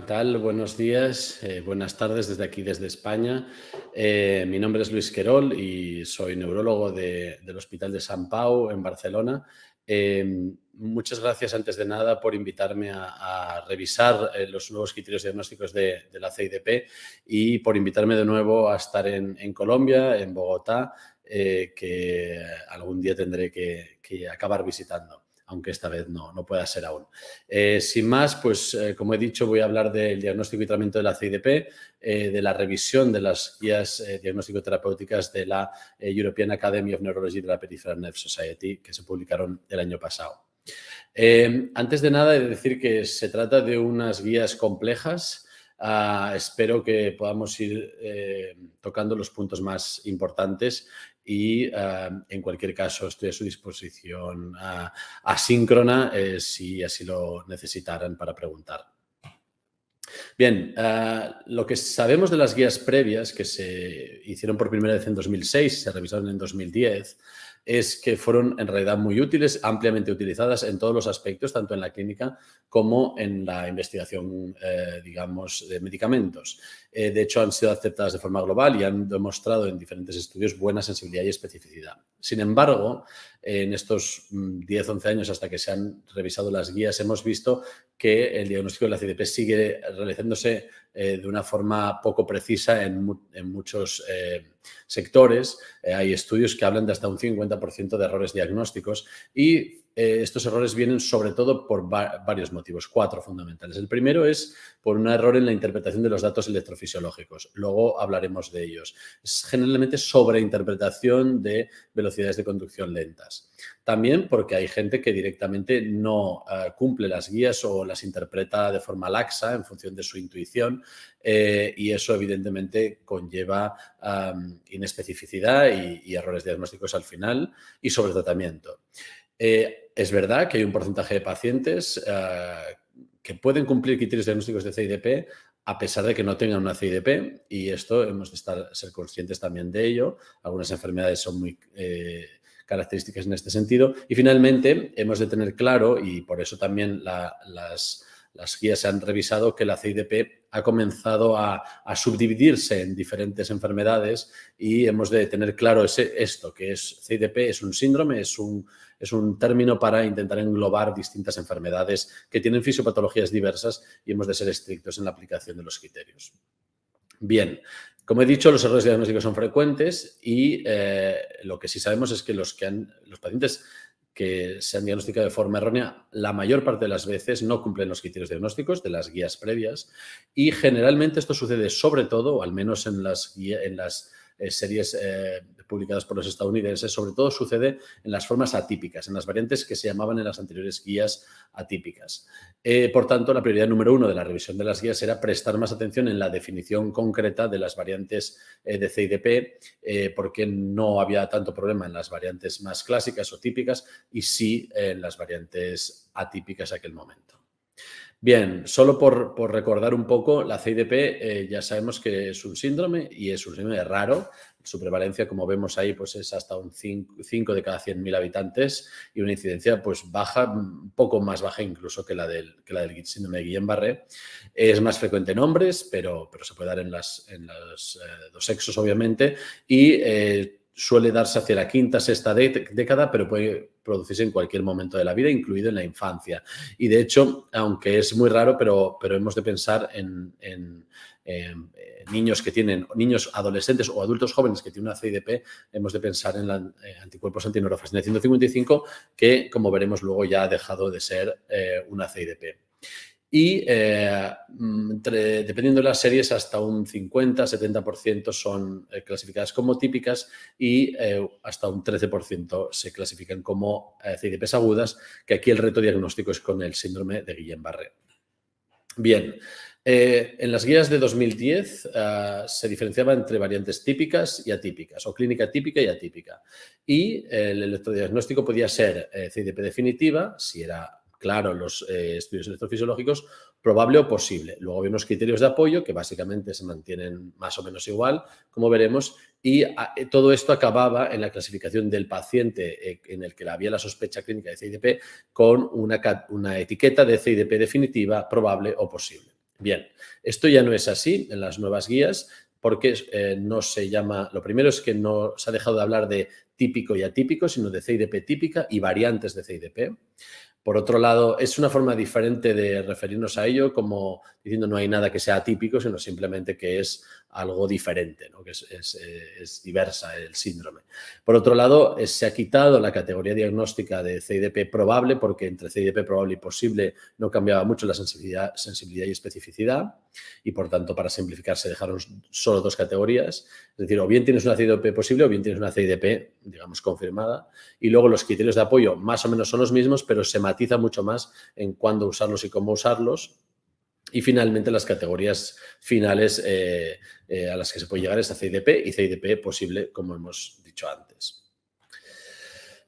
¿Qué tal? Buenos días, buenas tardes desde aquí, desde España. Mi nombre es Luis Querol y soy neurólogo del Hospital de Sant Pau en Barcelona. Muchas gracias, antes de nada, por invitarme a revisar los nuevos criterios diagnósticos de la CIDP y por invitarme de nuevo a estar en Colombia, en Bogotá, que algún día tendré que acabar visitando, aunque esta vez no pueda ser aún. Sin más, pues como he dicho, voy a hablar del diagnóstico y tratamiento de la CIDP, de la revisión de las guías diagnóstico-terapéuticas de la European Academy of Neurology de la Peripheral Nerve Society, que se publicaron el año pasado. Antes de nada, he de decir que se trata de unas guías complejas. Espero que podamos ir tocando los puntos más importantes y, en cualquier caso, estoy a su disposición asíncrona si así lo necesitaran para preguntar. Bien, lo que sabemos de las guías previas, que se hicieron por primera vez en 2006, se revisaron en 2010, es que fueron en realidad muy útiles, ampliamente utilizadas en todos los aspectos, tanto en la clínica como en la investigación, digamos, de medicamentos. De hecho, han sido aceptadas de forma global y han demostrado en diferentes estudios buena sensibilidad y especificidad. Sin embargo, en estos 10, 11 años hasta que se han revisado las guías, hemos visto que el diagnóstico de la CIDP sigue realizándose de una forma poco precisa en muchos sectores. Hay estudios que hablan de hasta un 50% de errores diagnósticos y estos errores vienen sobre todo por varios motivos, 4 fundamentales. El primero es por un error en la interpretación de los datos electrofisiológicos. Luego hablaremos de ellos. Es generalmente sobreinterpretación de velocidades de conducción lentas. También porque hay gente que directamente no cumple las guías o las interpreta de forma laxa en función de su intuición y eso evidentemente conlleva inespecificidad y errores diagnósticos al final y sobretratamiento. Es verdad que hay un porcentaje de pacientes que pueden cumplir criterios diagnósticos de CIDP a pesar de que no tengan una CIDP y esto hemos de ser conscientes también de ello. Algunas enfermedades son muy características en este sentido. Y finalmente hemos de tener claro, y por eso también las guías se han revisado, que la CIDP ha comenzado a subdividirse en diferentes enfermedades y hemos de tener claro esto, que es CIDP es un síndrome, es un término para intentar englobar distintas enfermedades que tienen fisiopatologías diversas y hemos de ser estrictos en la aplicación de los criterios. Bien, como he dicho, los errores diagnósticos son frecuentes y lo que sí sabemos es que los pacientes que se han diagnosticado de forma errónea, la mayor parte de las veces no cumplen los criterios diagnósticos de las guías previas y generalmente esto sucede sobre todo, o al menos en las series publicadas por los estadounidenses, sobre todo sucede en las formas atípicas, en las variantes que se llamaban en las anteriores guías atípicas. Por tanto, la prioridad número 1 de la revisión de las guías era prestar más atención en la definición concreta de las variantes de CIDP, porque no había tanto problema en las variantes más clásicas o típicas y sí en las variantes atípicas a aquel momento. Bien, solo por recordar un poco, la CIDP ya sabemos que es un síndrome y es un síndrome raro. Su prevalencia, como vemos ahí, pues es hasta un 5 de cada 100.000 habitantes y una incidencia pues baja, un poco más baja incluso que la del síndrome de Guillain-Barré. Es más frecuente en hombres, pero se puede dar en los dos sexos, obviamente, y suele darse hacia la quinta, sexta década, pero puede producirse en cualquier momento de la vida, incluido en la infancia. Y de hecho, aunque es muy raro, pero hemos de pensar en niños adolescentes o adultos jóvenes que tienen una CIDP, hemos de pensar en anticuerpos antineurofascina 155, que, como veremos luego, ya ha dejado de ser una CIDP. Y dependiendo de las series, hasta un 50-70% son clasificadas como típicas y hasta un 13% se clasifican como CIDPs agudas, que aquí el reto diagnóstico es con el síndrome de Guillain-Barré. Bien, en las guías de 2010 se diferenciaba entre variantes típicas y atípicas, o clínica típica y atípica. Y el electrodiagnóstico podía ser CIDP definitiva, si era claro los estudios electrofisiológicos, probable o posible. Luego había unos criterios de apoyo que básicamente se mantienen más o menos igual, como veremos, y todo esto acababa en la clasificación del paciente en el que había la sospecha clínica de CIDP con una etiqueta de CIDP definitiva, probable o posible. Bien, esto ya no es así en las nuevas guías porque no se llama, lo primero es que no se ha dejado de hablar de típico y atípico, sino de CIDP típica y variantes de CIDP. Por otro lado, es una forma diferente de referirnos a ello, como diciendo no hay nada que sea atípico, sino simplemente que es algo diferente, ¿no? Que es diversa el síndrome. Por otro lado, se ha quitado la categoría diagnóstica de CIDP probable, porque entre CIDP probable y posible no cambiaba mucho la sensibilidad y especificidad, y por tanto, para simplificar, se dejaron solo dos categorías. Es decir, o bien tienes una CIDP posible o bien tienes una CIDP, digamos, confirmada. Y luego los criterios de apoyo más o menos son los mismos, pero se matiza mucho más en cuándo usarlos y cómo usarlos. Y finalmente las categorías finales a las que se puede llegar es a CIDP y CIDP posible, como hemos dicho antes.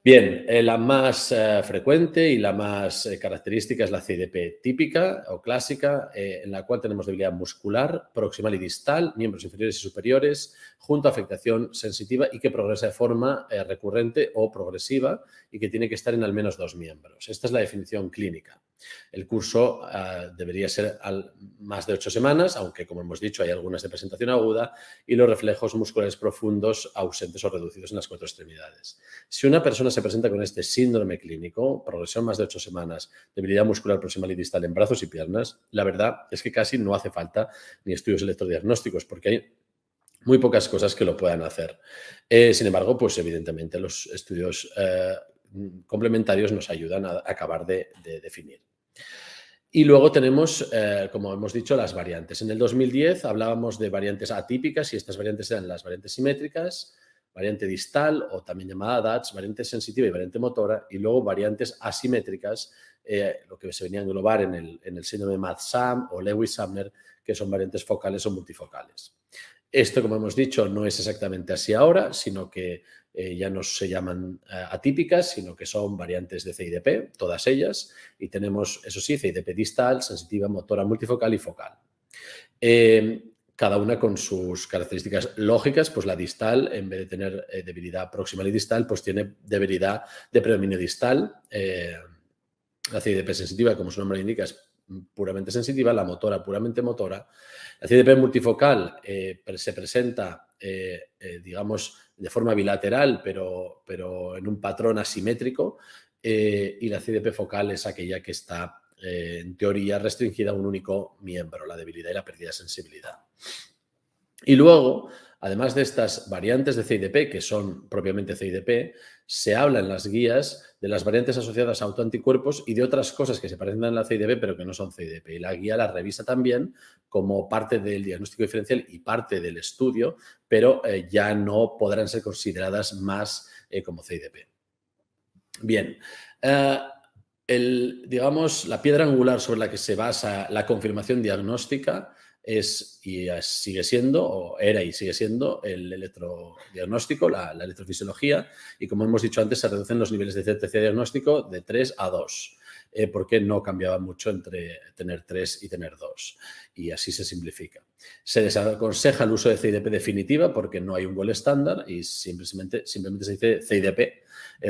Bien, la más frecuente y la más característica es la CIDP típica o clásica, en la cual tenemos debilidad muscular, proximal y distal, miembros inferiores y superiores, junto a afectación sensitiva y que progresa de forma recurrente o progresiva y que tiene que estar en al menos 2 miembros. Esta es la definición clínica. El curso debería ser más de 8 semanas, aunque, como hemos dicho, hay algunas de presentación aguda y los reflejos musculares profundos ausentes o reducidos en las 4 extremidades. Si una persona se presenta con este síndrome clínico, progresión más de 8 semanas, debilidad muscular proximal y distal en brazos y piernas, la verdad es que casi no hace falta ni estudios electrodiagnósticos porque hay muy pocas cosas que lo puedan hacer. Sin embargo, pues evidentemente los estudios complementarios nos ayudan a acabar de definir. Y luego tenemos, como hemos dicho, las variantes. En el 2010 hablábamos de variantes atípicas y estas variantes eran las variantes simétricas, variante distal o también llamada DATS, variante sensitiva y variante motora, y luego variantes asimétricas, lo que se venía a englobar en el síndrome MAD-SAM o Lewis-Sumner, que son variantes focales o multifocales. Esto, como hemos dicho, no es exactamente así ahora, sino que ya no se llaman atípicas, sino que son variantes de CIDP, todas ellas, y tenemos, eso sí, CIDP distal, sensitiva, motora, multifocal y focal. Cada una con sus características lógicas, pues la distal, en vez de tener debilidad proximal y distal, pues tiene debilidad de predominio distal. La CIDP sensitiva, como su nombre indica, es puramente sensitiva, la motora puramente motora. La CIDP multifocal se presenta, digamos, de forma bilateral, pero en un patrón asimétrico, y la CIDP focal es aquella que está, en teoría, restringida a un único miembro, la debilidad y la pérdida de sensibilidad. Y luego, además de estas variantes de CIDP, que son propiamente CIDP, se habla en las guías de las variantes asociadas a autoanticuerpos y de otras cosas que se parecen a la CIDP, pero que no son CIDP. Y la guía las revisa también como parte del diagnóstico diferencial y parte del estudio, pero ya no podrán ser consideradas más como CIDP. Bien. Digamos, la piedra angular sobre la que se basa la confirmación diagnóstica es y sigue siendo, o era y sigue siendo, el electrodiagnóstico, la electrofisiología, y como hemos dicho antes, se reducen los niveles de certeza diagnóstico de 3 a 2, porque no cambiaba mucho entre tener 3 y tener 2, y así se simplifica. Se desaconseja el uso de CIDP definitiva porque no hay un gol estándar y simplemente se dice CIDP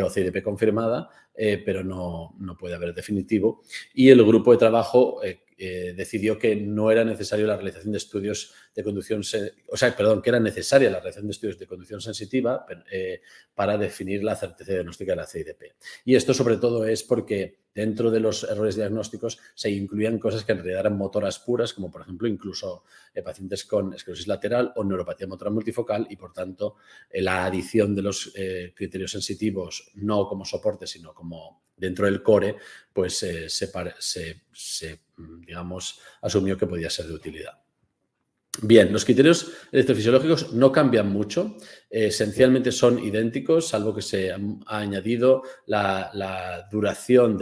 o CIDP confirmada, pero no puede haber definitivo. Y el grupo de trabajo decidió que no era necesario la realización de estudios de conducción, que era necesaria la realización de estudios de conducción sensitiva para definir la certeza diagnóstica de la CIDP. Y esto sobre todo es porque dentro de los errores diagnósticos se incluían cosas que en realidad eran motoras puras, como por ejemplo incluso pacientes con esclerosis lateral o neuropatía motora multifocal, y por tanto la adición de los criterios sensitivos no como soporte sino como dentro del core, pues digamos, asumió que podía ser de utilidad. Bien, los criterios electrofisiológicos no cambian mucho, esencialmente son idénticos, salvo que se ha añadido la duración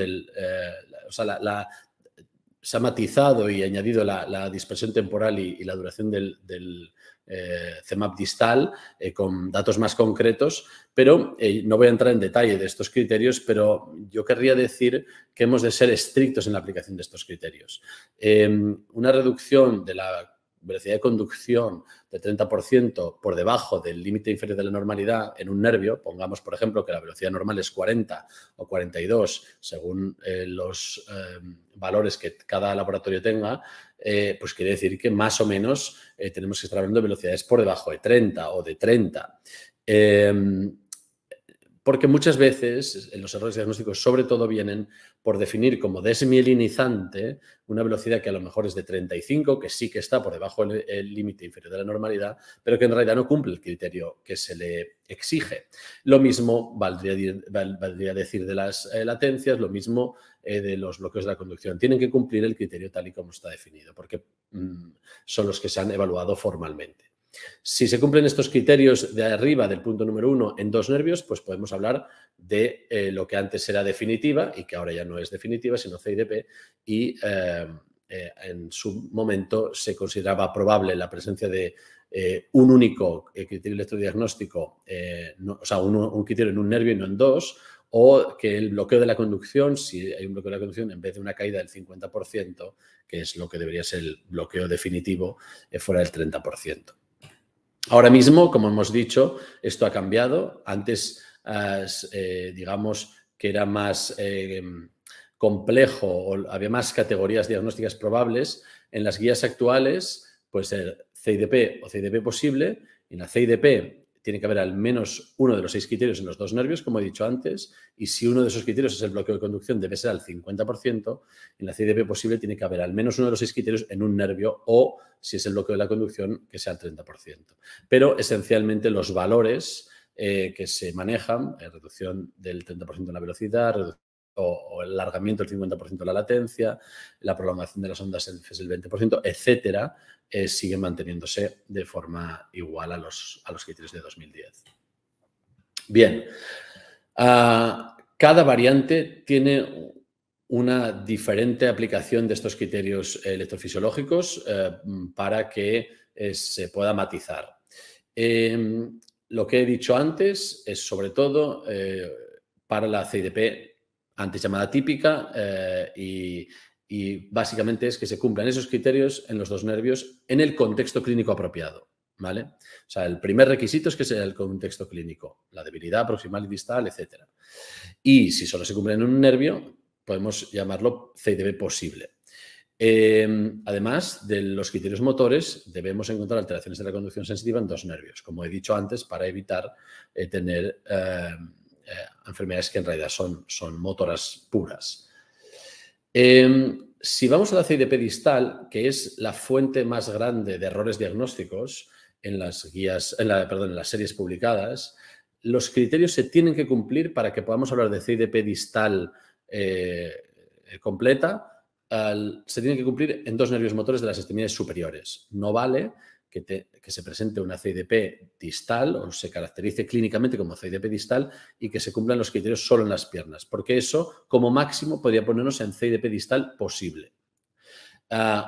se ha matizado y añadido la dispersión temporal y la duración del CEMAP distal con datos más concretos, pero no voy a entrar en detalle de estos criterios, pero yo querría decir que hemos de ser estrictos en la aplicación de estos criterios. Una reducción de la velocidad de conducción de 30% por debajo del límite inferior de la normalidad en un nervio, pongamos, por ejemplo, que la velocidad normal es 40 o 42, según los valores que cada laboratorio tenga, pues quiere decir que más o menos tenemos que estar hablando de velocidades por debajo de 30 o de 30. Porque muchas veces los errores diagnósticos sobre todo vienen por definir como desmielinizante una velocidad que a lo mejor es de 35, que sí que está por debajo del límite inferior de la normalidad, pero que en realidad no cumple el criterio que se le exige. Lo mismo valdría decir de las latencias, lo mismo de los bloqueos de la conducción. Tienen que cumplir el criterio tal y como está definido, porque son los que se han evaluado formalmente. Si se cumplen estos criterios de arriba del punto número 1 en 2 nervios, pues podemos hablar de lo que antes era definitiva y que ahora ya no es definitiva, sino CIDP, y en su momento se consideraba probable la presencia de un único criterio electrodiagnóstico, o sea, un criterio en un nervio y no en 2, o que el bloqueo de la conducción, si hay un bloqueo de la conducción, en vez de una caída del 50%, que es lo que debería ser el bloqueo definitivo, fuera del 30%. Ahora mismo, como hemos dicho, esto ha cambiado. Antes, digamos que era más complejo o había más categorías diagnósticas probables. En las guías actuales puede ser CIDP o CIDP posible. En la CIDP tiene que haber al menos uno de los 6 criterios en los 2 nervios, como he dicho antes, y si uno de esos criterios es el bloqueo de conducción, debe ser al 50%. En la CIDP posible tiene que haber al menos uno de los 6 criterios en un nervio o, si es el bloqueo de la conducción, que sea el 30%. Pero, esencialmente, los valores que se manejan, reducción del 30% de la velocidad, o el alargamiento del 50% de la latencia, la prolongación de las ondas es el 20%, etcétera, siguen manteniéndose de forma igual a los criterios de 2010. Bien, cada variante tiene una diferente aplicación de estos criterios electrofisiológicos para que se pueda matizar. Lo que he dicho antes es sobre todo para la CIDP antes llamada típica y básicamente es que se cumplan esos criterios en los 2 nervios en el contexto clínico apropiado, ¿vale? O sea, el primer requisito es que sea el contexto clínico, la debilidad proximal y distal, etc. Y si solo se cumple en un nervio, podemos llamarlo CIDP posible. Además de los criterios motores, debemos encontrar alteraciones de la conducción sensitiva en 2 nervios, como he dicho antes, para evitar tener enfermedades que en realidad son motoras puras. Si vamos a la CIDP distal, que es la fuente más grande de errores diagnósticos en las guías, en las series publicadas, los criterios se tienen que cumplir para que podamos hablar de CIDP distal completa. Se tienen que cumplir en 2 nervios motores de las extremidades superiores. No vale que se presente una CIDP distal o se caracterice clínicamente como CIDP distal y que se cumplan los criterios solo en las piernas, porque eso, como máximo, podría ponernos en CIDP distal posible.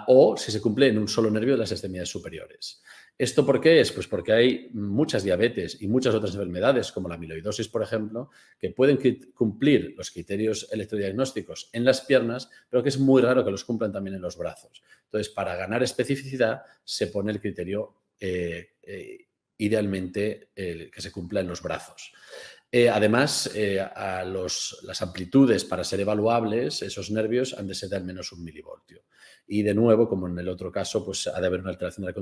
O si se cumple en un solo nervio de las extremidades superiores. ¿Esto por qué es? Pues porque hay muchas diabetes y muchas otras enfermedades, como la amiloidosis, por ejemplo, que pueden cumplir los criterios electrodiagnósticos en las piernas, pero que es muy raro que los cumplan también en los brazos. Entonces, para ganar especificidad, se pone el criterio idealmente que se cumpla en los brazos. Además, las amplitudes para ser evaluables, esos nervios han de ser de al menos 1 milivoltio. Y de nuevo, como en el otro caso, pues ha de haber una alteración de la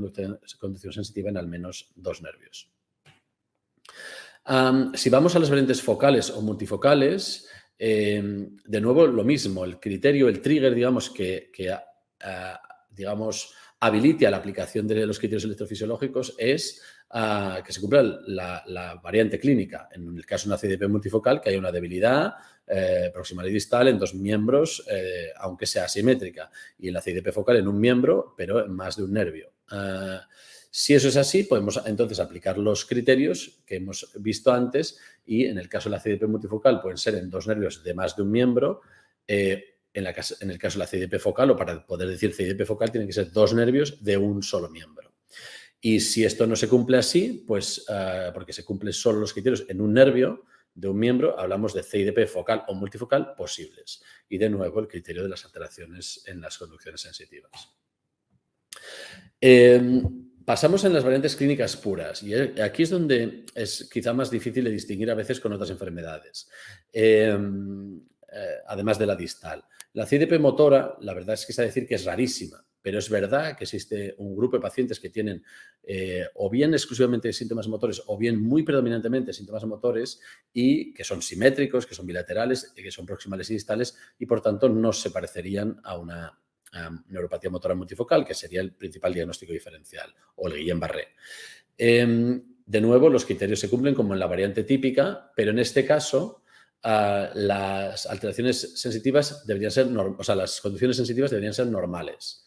conducción sensitiva en al menos 2 nervios. Si vamos a las variantes focales o multifocales, de nuevo lo mismo, el criterio, el trigger, digamos, que habilite a la aplicación de los criterios electrofisiológicos es que se cumpla la variante clínica. En el caso de una CIDP multifocal, que haya una debilidad proximal y distal en 2 miembros, aunque sea asimétrica, y en la CIDP focal en 1 miembro, pero en más de un nervio. Si eso es así, podemos entonces aplicar los criterios que hemos visto antes y en el caso de la CIDP multifocal pueden ser en 2 nervios de más de un miembro. En el caso de la CIDP focal, o para poder decir CIDP focal, tienen que ser 2 nervios de un solo miembro. Y si esto no se cumple así, pues porque se cumplen solo los criterios en un nervio de un miembro, hablamos de CIDP focal o multifocal posibles. Y de nuevo el criterio de las alteraciones en las conducciones sensitivas. Pasamos en las variantes clínicas puras y aquí es donde es quizá más difícil de distinguir a veces con otras enfermedades, además de la distal. La CIDP motora, la verdad es que se ha de decir que es rarísima, pero es verdad que existe un grupo de pacientes que tienen o bien exclusivamente síntomas motores o bien muy predominantemente síntomas motores y que son simétricos, que son bilaterales, que son proximales y distales y por tanto no se parecerían a una neuropatía motora multifocal, que sería el principal diagnóstico diferencial, o el Guillain-Barré. De nuevo, los criterios se cumplen como en la variante típica, pero en este caso las alteraciones sensitivas deberían ser, o sea, las conducciones sensitivas deberían ser normales.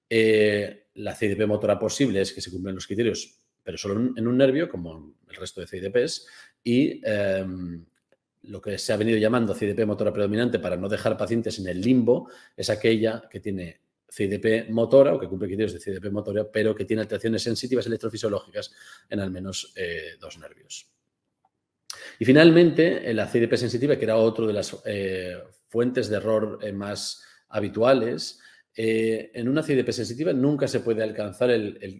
La CIDP motora posible es que se cumplen los criterios, pero solo en un nervio, como el resto de CIDPs, y lo que se ha venido llamando CIDP motora predominante para no dejar pacientes en el limbo es aquella que tiene CIDP motora o que cumple criterios de CIDP motora, pero que tiene alteraciones sensitivas electrofisiológicas en al menos 2 nervios. Y finalmente, la CIDP sensitiva, que era otro de las fuentes de error más habituales, en una CIDP sensitiva nunca se puede alcanzar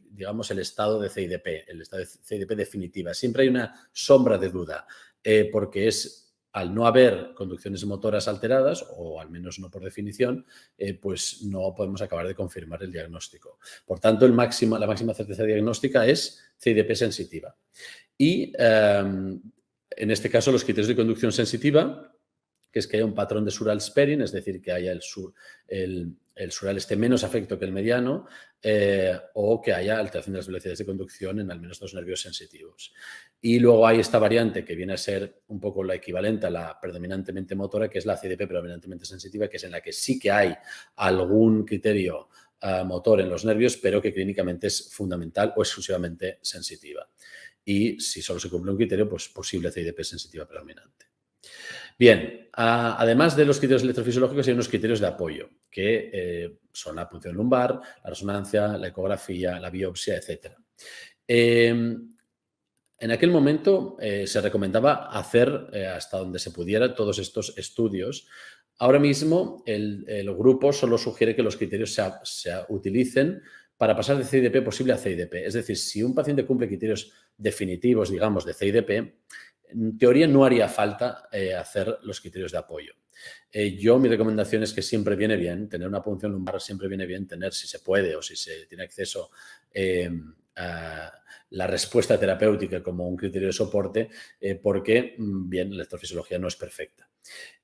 digamos, el estado de CIDP, el estado de CIDP definitiva. Siempre hay una sombra de duda, porque es al no haber conducciones motoras alteradas, o al menos no por definición, pues no podemos acabar de confirmar el diagnóstico. Por tanto, la máxima certeza diagnóstica es CIDP sensitiva. Y en este caso, los criterios de conducción sensitiva, que es que haya un patrón de sural sparing, es decir, que haya el sural esté menos afecto que el mediano, o que haya alteración de las velocidades de conducción en al menos 2 nervios sensitivos. Y luego hay esta variante que viene a ser un poco la equivalente a la predominantemente motora, que es la CIDP predominantemente sensitiva, que es en la que sí que hay algún criterio motor en los nervios, pero que clínicamente es fundamental o exclusivamente sensitiva. Y si solo se cumple un criterio, pues posible CIDP sensitiva predominante. Bien, además de los criterios electrofisiológicos hay unos criterios de apoyo, que son la punción lumbar, la resonancia, la ecografía, la biopsia, etc. En aquel momento se recomendaba hacer hasta donde se pudiera todos estos estudios. Ahora mismo el grupo solo sugiere que los criterios se utilicen para pasar de CIDP posible a CIDP. Es decir, si un paciente cumple criterios definitivos, digamos, de CIDP, en teoría no haría falta hacer los criterios de apoyo. Mi recomendación es que siempre viene bien tener una punción lumbar, siempre viene bien tener, si se puede o si se tiene acceso a la respuesta terapéutica como un criterio de soporte, porque, bien, la electrofisiología no es perfecta.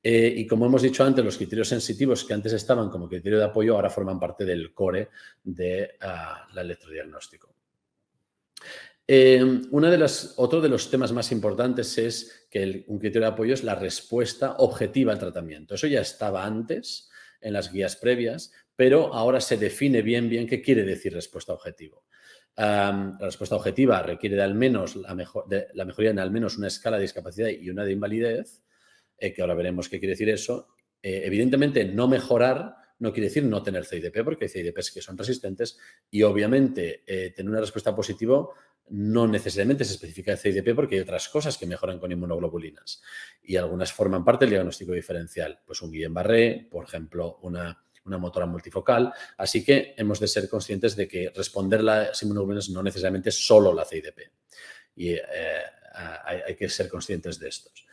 Y como hemos dicho antes, los criterios sensitivos que antes estaban como criterio de apoyo ahora forman parte del core de la electrodiagnóstico. Otro de los temas más importantes es que un criterio de apoyo es la respuesta objetiva al tratamiento. Eso ya estaba antes en las guías previas, pero ahora se define bien qué quiere decir respuesta objetiva. La respuesta objetiva requiere de al menos la mejoría en al menos una escala de discapacidad y una de invalidez, que ahora veremos qué quiere decir eso. Evidentemente, no mejorar no quiere decir no tener CIDP, porque hay CIDPs que son resistentes y obviamente tener una respuesta positiva no necesariamente se especifica de CIDP porque hay otras cosas que mejoran con inmunoglobulinas y algunas forman parte del diagnóstico diferencial, pues un Guillain-Barré, por ejemplo, una motora multifocal. Así que hemos de ser conscientes de que responder las inmunoglobulinas no necesariamente es solo la CIDP y hay que ser conscientes de estos.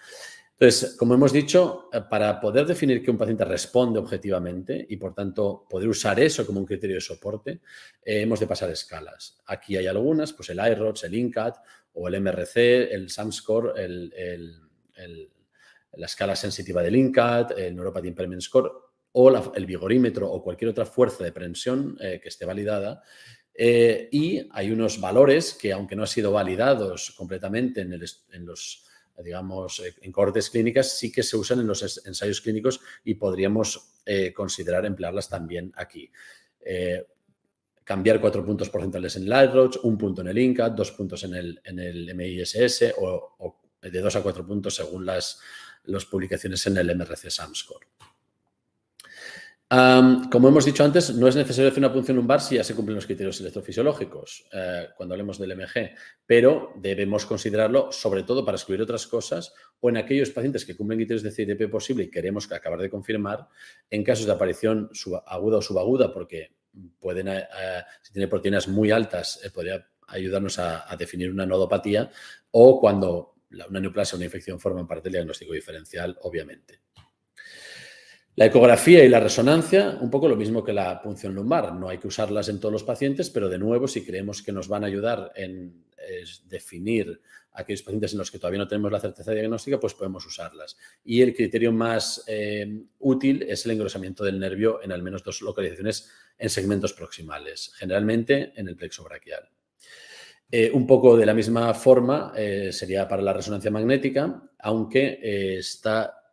Entonces, como hemos dicho, para poder definir que un paciente responde objetivamente y, por tanto, poder usar eso como un criterio de soporte, hemos de pasar escalas. Aquí hay algunas, pues el IRODS, el INCAT o el MRC, el SAM-Score, la escala sensitiva del INCAT, el Neuropathy Impairment Score o el vigorímetro o cualquier otra fuerza de prensión que esté validada. Y hay unos valores que, aunque no han sido validados completamente en los digamos, en cohortes clínicas, sí que se usan en los ensayos clínicos y podríamos considerar emplearlas también aquí. Cambiar 4 puntos porcentuales en el IRODS, 1 punto en el INCAT, 2 puntos en el MISS o de 2 a 4 puntos según las publicaciones en el MRC SAM-Score. Como hemos dicho antes, no es necesario hacer una punción lumbar si ya se cumplen los criterios electrofisiológicos cuando hablemos del MG, pero debemos considerarlo sobre todo para excluir otras cosas o en aquellos pacientes que cumplen criterios de CIDP posible y queremos acabar de confirmar en casos de aparición aguda o subaguda porque si tiene proteínas muy altas, podría ayudarnos a definir una nodopatía, o cuando una neoplasia o una infección forman parte del diagnóstico diferencial, obviamente. La ecografía y la resonancia, un poco lo mismo que la punción lumbar. No hay que usarlas en todos los pacientes, pero de nuevo, si creemos que nos van a ayudar en definir aquellos pacientes en los que todavía no tenemos la certeza diagnóstica, pues podemos usarlas. Y el criterio más útil es el engrosamiento del nervio en al menos 2 localizaciones en segmentos proximales, generalmente en el plexo braquial. Un poco de la misma forma sería para la resonancia magnética, aunque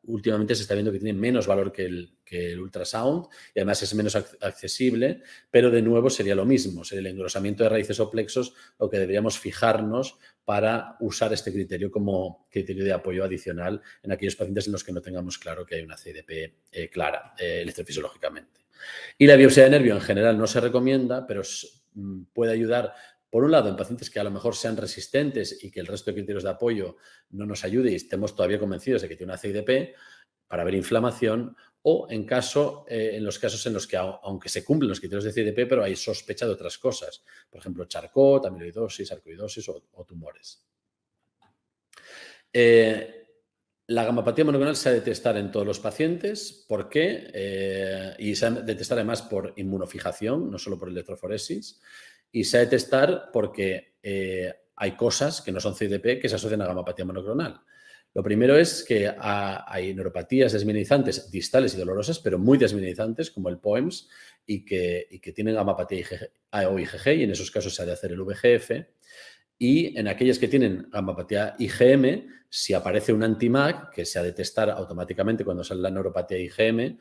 últimamente se está viendo que tiene menos valor que el ultrasound y además es menos accesible, pero de nuevo sería lo mismo, sería el engrosamiento de raíces o plexos lo que deberíamos fijarnos para usar este criterio como criterio de apoyo adicional en aquellos pacientes en los que no tengamos claro que hay una CIDP clara electrofisiológicamente. Y la biopsia de nervio en general no se recomienda, pero puede ayudar, por un lado, en pacientes que a lo mejor sean resistentes y que el resto de criterios de apoyo no nos ayude y estemos todavía convencidos de que tiene una CIDP, para ver inflamación, o en los casos en los que, aunque se cumplen los criterios de CIDP, pero hay sospecha de otras cosas, por ejemplo, Charcot, amiloidosis, sarcoidosis o tumores. La gamapatía monoclonal se ha de testar en todos los pacientes. ¿Por qué? Y se ha de testar además por inmunofijación, no solo por electroforesis. Y se ha de testar porque hay cosas que no son CIDP que se asocian a gamapatía monoclonal. Lo primero es que hay neuropatías desmineralizantes distales y dolorosas, pero muy desmineralizantes, como el POEMS, y que tienen gamapatía o IgG, y en esos casos se ha de hacer el VEGF. Y en aquellas que tienen gamapatía IgM, si aparece un anti-MAG, que se ha de testar automáticamente cuando sale la neuropatía IgM,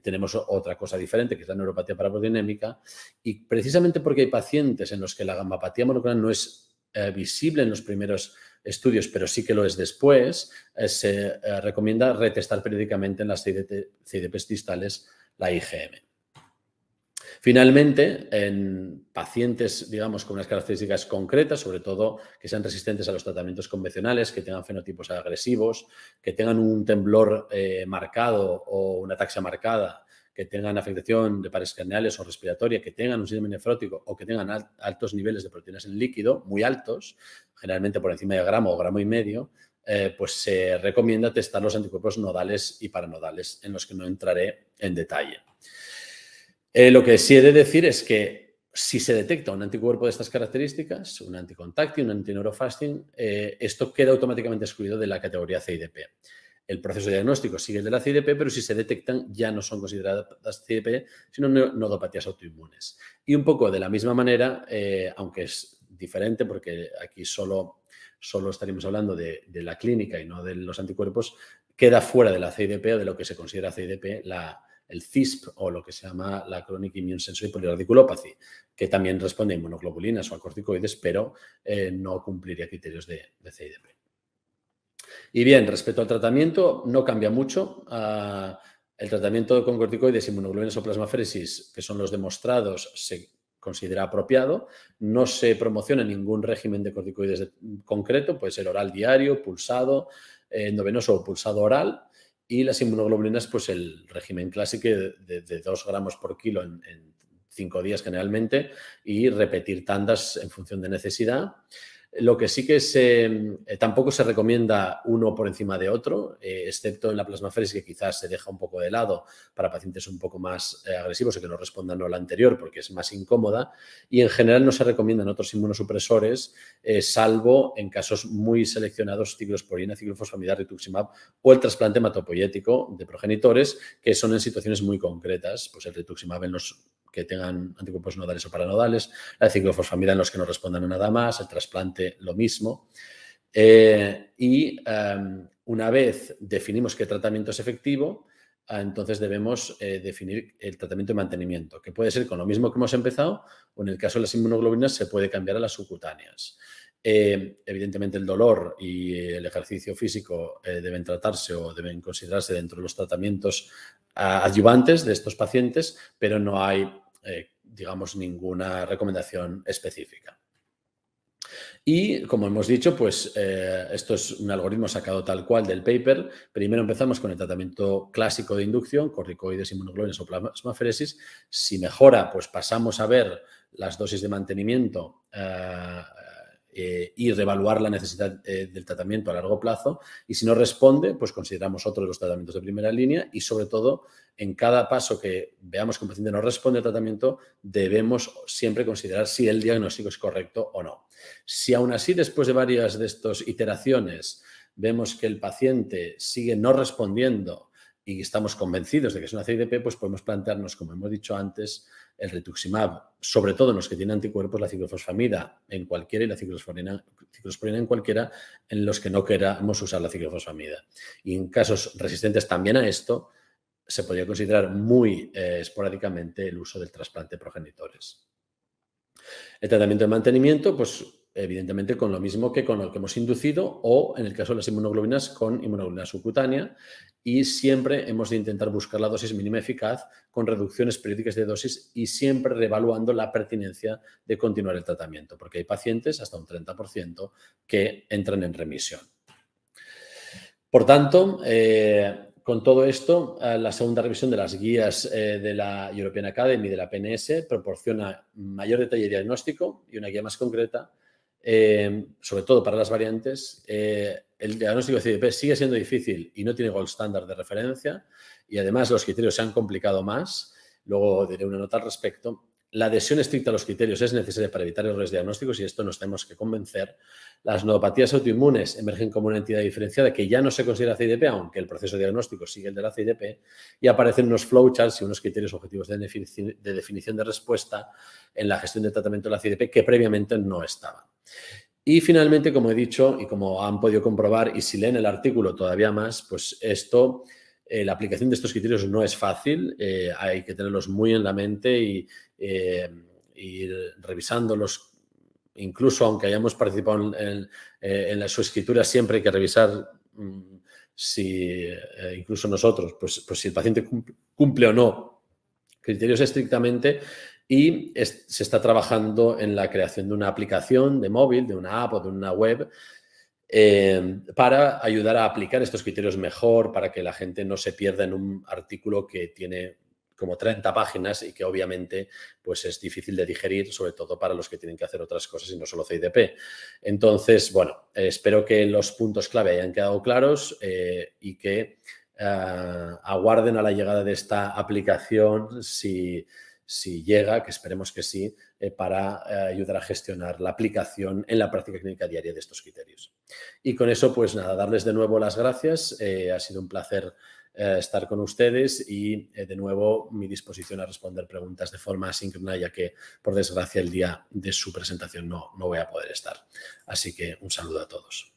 tenemos otra cosa diferente, que es la neuropatía paraproteinémica. Y precisamente porque hay pacientes en los que la gamapatía monoclonal no es visible en los primeros estudios, pero sí que lo es después, se recomienda retestar periódicamente en las CIDPs distales la IgM. Finalmente, en pacientes, digamos, con unas características concretas, sobre todo que sean resistentes a los tratamientos convencionales, que tengan fenotipos agresivos, que tengan un temblor marcado o una ataxia marcada, que tengan afectación de pares craneales o respiratoria, que tengan un síndrome nefrótico o que tengan altos niveles de proteínas en líquido, muy altos, generalmente por encima de gramo o gramo y medio, pues se recomienda testar los anticuerpos nodales y paranodales, en los que no entraré en detalle. Lo que sí he de decir es que si se detecta un anticuerpo de estas características, un anticontactin, un antineurofasting, esto queda automáticamente excluido de la categoría CIDP. El proceso diagnóstico sigue el de la CIDP, pero si se detectan ya no son consideradas CIDP, sino nodopatías autoinmunes. Y un poco de la misma manera, aunque es diferente porque aquí solo estaríamos hablando de la clínica y no de los anticuerpos, queda fuera de la CIDP o de lo que se considera CIDP el CISP o lo que se llama la Chronic Immune Sensory Polyradiculopathy, que también responde a inmunoglobulinas o a corticoides, pero no cumpliría criterios de CIDP. Y bien, respecto al tratamiento, no cambia mucho. El tratamiento con corticoides, inmunoglobulinas o plasmaféresis, que son los demostrados, se considera apropiado. No se promociona ningún régimen de corticoides concreto, puede ser oral diario, pulsado, endovenoso o pulsado oral. Y las inmunoglobulinas, pues el régimen clásico de 2 gramos por kilo en 5 días generalmente y repetir tandas en función de necesidad. Lo que sí que tampoco se recomienda uno por encima de otro, excepto en la plasmaféresis, que quizás se deja un poco de lado para pacientes un poco más agresivos o que no respondan a la anterior porque es más incómoda. Y en general no se recomiendan otros inmunosupresores, salvo en casos muy seleccionados, ciclosporina, ciclofosfamida, rituximab o el trasplante hematopoyético de progenitores, que son en situaciones muy concretas, pues el rituximab en los que tengan anticuerpos nodales o paranodales, la ciclofosfamida en los que no respondan a nada más, el trasplante lo mismo. Una vez definimos qué tratamiento es efectivo, entonces debemos definir el tratamiento de mantenimiento, que puede ser con lo mismo que hemos empezado, o en el caso de las inmunoglobulinas se puede cambiar a las subcutáneas. Evidentemente el dolor y el ejercicio físico deben tratarse o deben considerarse dentro de los tratamientos adyuvantes de estos pacientes, pero no hay, digamos, ninguna recomendación específica. Y, como hemos dicho, pues esto es un algoritmo sacado tal cual del paper. Primero empezamos con el tratamiento clásico de inducción, corticoides, inmunoglobulinas o plasmaferesis. Si mejora, pues pasamos a ver las dosis de mantenimiento y reevaluar la necesidad del tratamiento a largo plazo. Y si no responde, pues consideramos otro de los tratamientos de primera línea y, sobre todo, en cada paso que veamos que un paciente no responde al tratamiento, debemos siempre considerar si el diagnóstico es correcto o no. Si aún así, después de varias de estas iteraciones, vemos que el paciente sigue no respondiendo y estamos convencidos de que es una CIDP, pues podemos plantearnos, como hemos dicho antes, el rituximab, sobre todo en los que tienen anticuerpos, la ciclofosfamida en cualquiera y la ciclosporina en cualquiera, en los que no queramos usar la ciclofosfamida. Y en casos resistentes también a esto, se podría considerar muy esporádicamente el uso del trasplante de progenitores. El tratamiento de mantenimiento, pues evidentemente con lo mismo que con lo que hemos inducido o, en el caso de las inmunoglobulinas, con inmunoglobulina subcutánea, y siempre hemos de intentar buscar la dosis mínima eficaz con reducciones periódicas de dosis y siempre reevaluando la pertinencia de continuar el tratamiento, porque hay pacientes, hasta un 30%, que entran en remisión. Por tanto, con todo esto, la segunda revisión de las guías de la European Academy y de la PNS proporciona mayor detalle diagnóstico y una guía más concreta, sobre todo para las variantes. El diagnóstico de CIDP sigue siendo difícil y no tiene gold standard de referencia, y además los criterios se han complicado más. Luego diré una nota al respecto. La adhesión estricta a los criterios es necesaria para evitar errores diagnósticos y esto nos tenemos que convencer. Las neuropatías autoinmunes emergen como una entidad diferenciada que ya no se considera CIDP, aunque el proceso diagnóstico sigue el de la CIDP, y aparecen unos flowcharts y unos criterios objetivos de definición de respuesta en la gestión del tratamiento de la CIDP que previamente no estaban. Y finalmente, como he dicho y como han podido comprobar, y si leen el artículo todavía más, pues esto, la aplicación de estos criterios no es fácil, hay que tenerlos muy en la mente y revisándolos. Incluso aunque hayamos participado en su escritura, siempre hay que revisar si incluso nosotros, pues si el paciente cumple o no criterios estrictamente, y se está trabajando en la creación de una aplicación de móvil, de una app o de una web para ayudar a aplicar estos criterios mejor, para que la gente no se pierda en un artículo que tiene como 30 páginas y que obviamente pues es difícil de digerir, sobre todo para los que tienen que hacer otras cosas y no solo CIDP. Entonces, bueno, espero que los puntos clave hayan quedado claros y que aguarden a la llegada de esta aplicación si llega, que esperemos que sí, para ayudar a gestionar la aplicación en la práctica clínica diaria de estos criterios. Y con eso, pues nada, darles de nuevo las gracias. Ha sido un placer estar con ustedes y de nuevo mi disposición a responder preguntas de forma asíncrona, ya que por desgracia el día de su presentación no voy a poder estar. Así que un saludo a todos.